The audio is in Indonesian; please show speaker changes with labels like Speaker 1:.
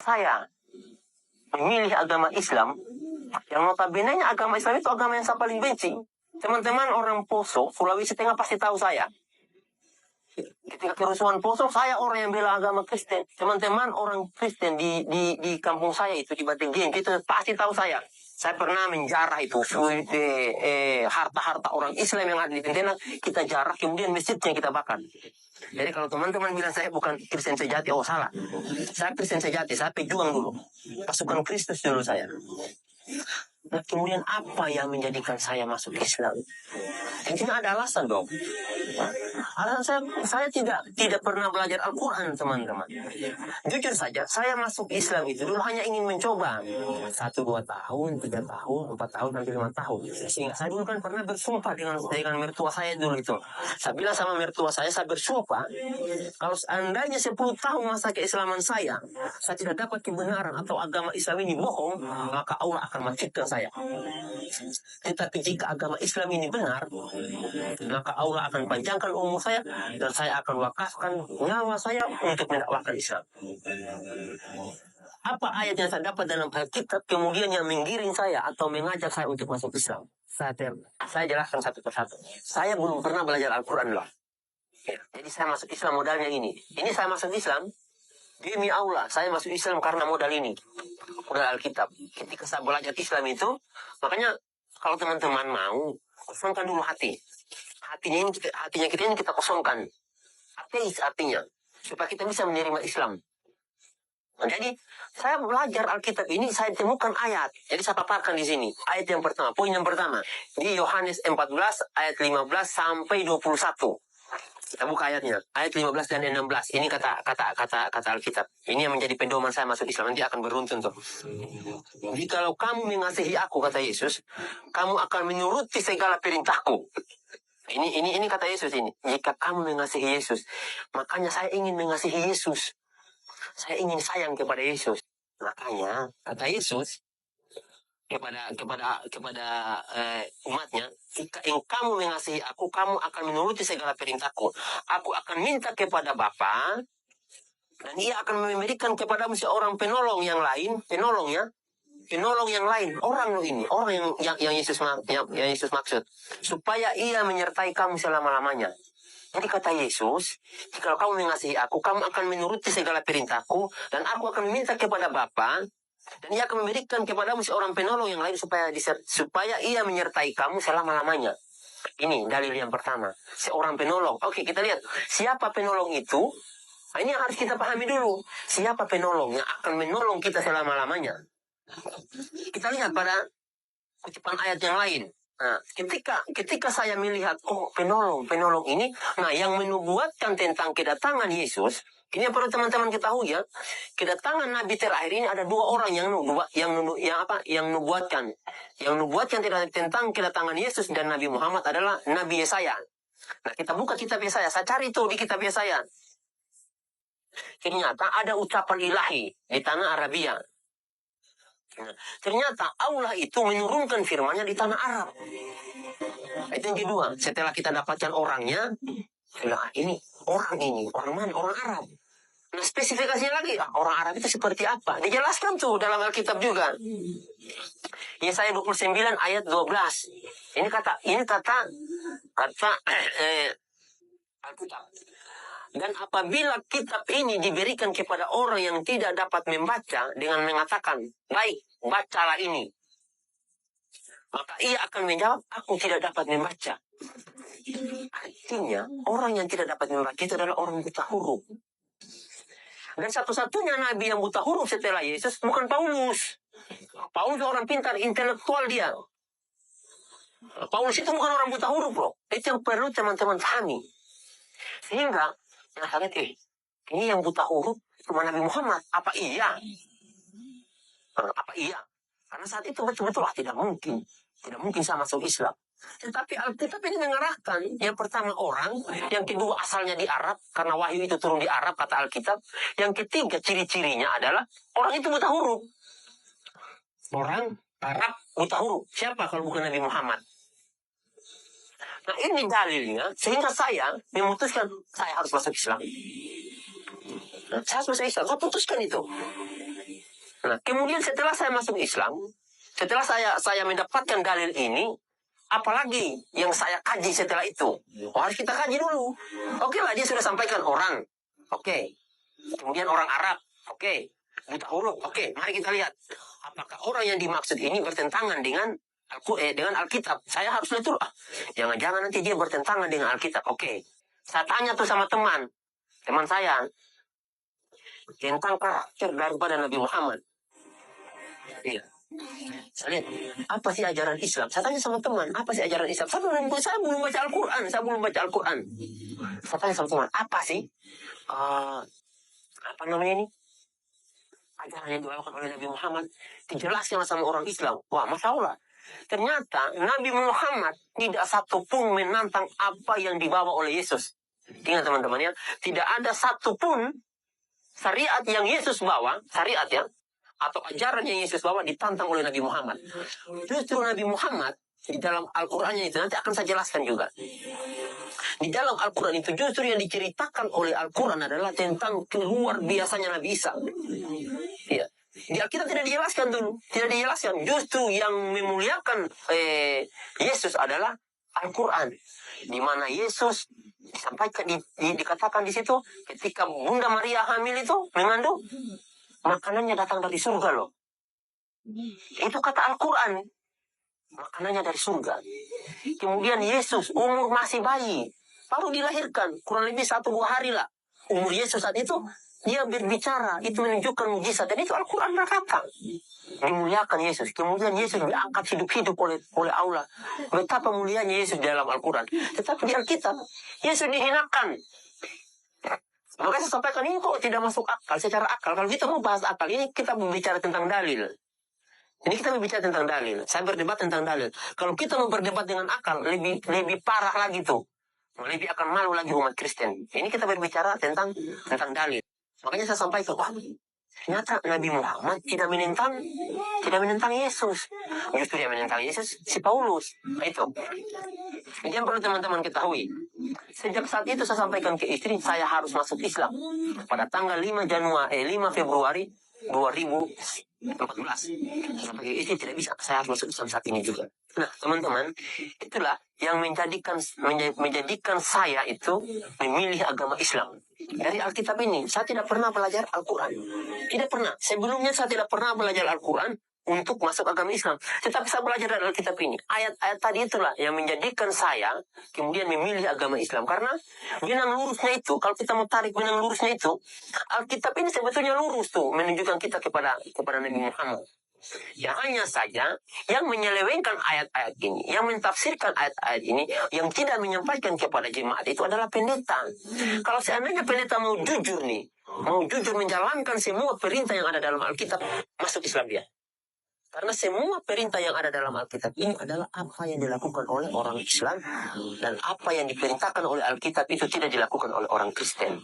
Speaker 1: saya memilih agama Islam, yang notabene-nya agama Islam itu agama yang saya paling benci. Teman-teman orang Poso, Sulawesi Tengah pasti tahu saya. Ketika kerusuhan Poso, saya orang yang bela agama Kristen. Teman-teman orang Kristen di kampung saya itu, di Batenggeng, itu pasti tahu saya. Saya pernah menjarah itu harta-harta orang Islam yang ada di Tentena, kita jarah, kemudian masjidnya kita bakar. Jadi kalau teman-teman bilang saya bukan Kristen sejati, oh salah. Saya Kristen sejati, saya pejuang dulu. Pasukan Kristus dulu saya. Nah, kemudian apa yang menjadikan saya masuk Islam? Ini ada alasan dong. Alasan saya tidak pernah belajar Al-Quran, teman-teman. Jujur saja, saya masuk Islam itu dulu hanya ingin mencoba 1, 2 tahun, 3 tahun, 4 tahun, sampai 5 tahun. Sehingga saya dulu kan pernah bersumpah dengan mertua saya dulu itu. Saya bilang sama mertua saya bersumpah, kalau seandainya 10 tahun masa keislaman saya tidak dapat kebenaran atau agama Islam ini bohong, maka Allah akan matikan saya. Tetapi jika agama Islam ini benar, maka Allah akan panjangkan umur saya dan saya akan wakafkan nyawa saya untuk mendakwahkan Islam. Apa ayat yang saya dapat dalam Alkitab kemudian yang menggiring saya atau mengajak saya untuk masuk Islam? Saya jelaskan satu persatu. Saya belum pernah belajar Al-Quran loh. Ya, jadi saya masuk Islam modalnya ini. Ini saya masuk Islam demi Allah. Saya masuk Islam karena modal ini, modal Alkitab. Ketika saya belajar Islam itu, makanya kalau teman-teman mau, kosongkan dulu hati. Hatinya kita ini kita kosongkan. Ateis artinya, supaya kita bisa menerima Islam. Nah, jadi saya belajar Alkitab ini, saya temukan ayat. Jadi saya paparkan di sini. Ayat yang pertama, poin yang pertama di Yohanes 14 ayat 15 sampai 21. Kita buka ayatnya, ayat 15 dan 16. Ini kata Alkitab. Ini yang menjadi pedoman saya masuk Islam. Nanti akan beruntun tuh. Jikalau kamu mengasihi aku, kata Yesus, kamu akan menuruti segala perintahku. Ini kata Yesus ini. Jika kamu mengasihi Yesus, makanya saya ingin mengasihi Yesus. Saya ingin sayang kepada Yesus. Makanya kata Yesus kepada umatnya, jika kamu mengasihi aku, kamu akan menuruti segala perintahku. Aku akan minta kepada Bapa, dan Ia akan memberikan kepadamu seorang penolong yang lain, penolong yang lain, orang loh ini, orang yang Yesus maksud, supaya Ia menyertai kamu selama-lamanya. Jadi kata Yesus, jika kamu mengasihi aku, kamu akan menuruti segala perintahku, dan aku akan meminta kepada Bapa, dan Ia akan memberikan kepadamu seorang penolong yang lain supaya Ia menyertai kamu selama-lamanya. Ini dalil yang pertama, seorang penolong. Oke, kita lihat siapa penolong itu. Nah, ini yang harus kita pahami dulu. Siapa penolong yang akan menolong kita selama-lamanya? Kita lihat pada kutipan ayat yang lain. Nah, ketika saya melihat penolong ini, nah yang menubuatkan tentang kedatangan Yesus, ini yang perlu teman-teman ketahui ya. Kedatangan Nabi terakhir ini ada 2 orang yang nubuatkan. Yang nubuatkan tentang kedatangan Yesus dan Nabi Muhammad adalah Nabi Yesaya. Nah, kita buka kitab Yesaya. Saya cari itu di kitab Yesaya. Ternyata ada ucapan ilahi di tanah Arabia. Nah, ternyata Allah itu menurunkan firman-Nya di tanah Arab. Itu yang kedua. Setelah kita dapatkan orangnya, nah ini orang mana? Orang Arab. Nah, spesifikasinya lagi, orang Arab itu seperti apa? Dijelaskan tuh dalam Alkitab juga. Yesaya 29 ayat 12. Ini kata Alkitab. Dan apabila kitab ini diberikan kepada orang yang tidak dapat membaca dengan mengatakan, baik, bacalah ini, maka ia akan menjawab, aku tidak dapat membaca. Artinya, orang yang tidak dapat membaca itu adalah orang buta huruf. Dan satu-satunya nabi yang buta huruf setelah Yesus bukan Paulus. Paulus orang pintar, intelektual dia. Paulus itu bukan orang buta huruf loh. Itu yang perlu teman-teman pahami. Sehingga yang saya lihat, ini yang buta huruf cuma Nabi Muhammad. Apa iya? Karena saat itu betul-betul tidak mungkin saya masuk Islam. Tetapi Alkitab ini mengarahkan, yang pertama orang, yang kedua asalnya di Arab, karena wahyu itu turun di Arab, kata Alkitab. Yang ketiga ciri-cirinya adalah orang itu buta huruf. Orang Arab buta huruf. Siapa kalau bukan Nabi Muhammad? Nah, ini dalilnya, sehingga saya memutuskan saya harus masuk Islam. Nah, saya harus masuk Islam, saya putuskan itu. Nah, kemudian setelah saya masuk Islam, setelah saya mendapatkan dalil ini, apalagi yang saya kaji setelah itu? Oh, harus kita kaji dulu. Oke lah, dia sudah sampaikan orang. Oke. Kemudian orang Arab. Oke. Buta huruf. Oke, mari kita lihat. Apakah orang yang dimaksud ini bertentangan dengan dengan Alkitab? Saya harus lihat dulu. Jangan-jangan nanti dia bertentangan dengan Alkitab. Oke. Saya tanya tuh sama teman saya, tentang karakter daripada Nabi Muhammad. Iya. Saya lihat, apa sih ajaran Islam? Saya tanya sama teman, apa sih ajaran Islam? Saya belum baca Al-Quran. Saya tanya sama teman, apa sih? Apa namanya ini? Ajaran yang dibawakan oleh Nabi Muhammad. Dijelaskan sama orang Islam. Wah, Masya Allah. Ternyata Nabi Muhammad tidak satupun menantang apa yang dibawa oleh Yesus. Ingat teman-teman ya, tidak ada satupun syariat yang Yesus bawa, syariat ya, atau ajaran yang Yesus bawa ditantang oleh Nabi Muhammad. Justru Nabi Muhammad di dalam Al-Qurannya itu nanti akan saya jelaskan juga. Di dalam Al-Quran itu justru yang diceritakan oleh Al-Quran adalah tentang luar biasanya Nabi Isa. Ya. Di Alkitab tidak dijelaskan dulu, tidak dijelaskan. Justru yang memuliakan Yesus adalah Al-Quran, di mana Yesus disampaikan, dikatakan di situ ketika Bunda Maria hamil itu mengandung, makanannya datang dari surga loh. Itu kata Al-Quran. Makanannya dari surga. Kemudian Yesus umur masih bayi, baru dilahirkan, kurang lebih 1-2 hari lah. Umur Yesus saat itu, dia berbicara, itu menunjukkan mujizat. Dan itu Al-Quran berkata. Dimuliakan Yesus. Kemudian Yesus diangkat hidup-hidup oleh Allah. Betapa mulianya Yesus dalam Al-Quran. Tetapi di Alkitab, Yesus dihinakan. Maka saya sampaikan ini kok tidak masuk akal, secara akal. Kalau kita mau bahas akal, ini kita berbicara tentang dalil. Ini kita berbicara tentang dalil. Saya berdebat tentang dalil. Kalau kita mau berdebat dengan akal, lebih parah lagi tuh. Lebih akan malu lagi umat Kristen. Ini kita berbicara tentang dalil. Makanya saya sampaikan, wah, ternyata Nabi Muhammad tidak menentang Yesus. Justru dia menentang Yesus, si Paulus. Nah, itu. Yang perlu teman-teman ketahui. Sejak saat itu saya sampaikan ke istri, saya harus masuk Islam. Pada tanggal 5 Februari 2014. Sebagai istri tidak bisa, saya harus masuk Islam saat ini juga. Nah, teman-teman, itulah yang menjadikan saya itu memilih agama Islam. Dari Alkitab ini, saya tidak pernah belajar Al-Quran. Tidak pernah. Sebelumnya saya tidak pernah belajar Al-Quran untuk masuk agama Islam. Tetapi saya belajar dari Alkitab ini. Ayat-ayat tadi itulah yang menjadikan saya kemudian memilih agama Islam. Karena benang lurusnya itu, kalau kita mau tarik benang lurusnya itu, Alkitab ini sebetulnya lurus tuh, menunjukkan kita kepada Nabi Muhammad. Ya hanya saja yang menyelewengkan ayat-ayat ini, yang mentafsirkan ayat-ayat ini, yang tidak menyampaikan kepada jemaat itu adalah pendeta. Kalau seandainya pendeta mau jujur nih, mau jujur menjalankan semua perintah yang ada dalam Alkitab, masuk Islam dia. Karena semua perintah yang ada dalam Alkitab ini adalah apa yang dilakukan oleh orang Islam, dan apa yang diperintahkan oleh Alkitab itu tidak dilakukan oleh orang Kristen.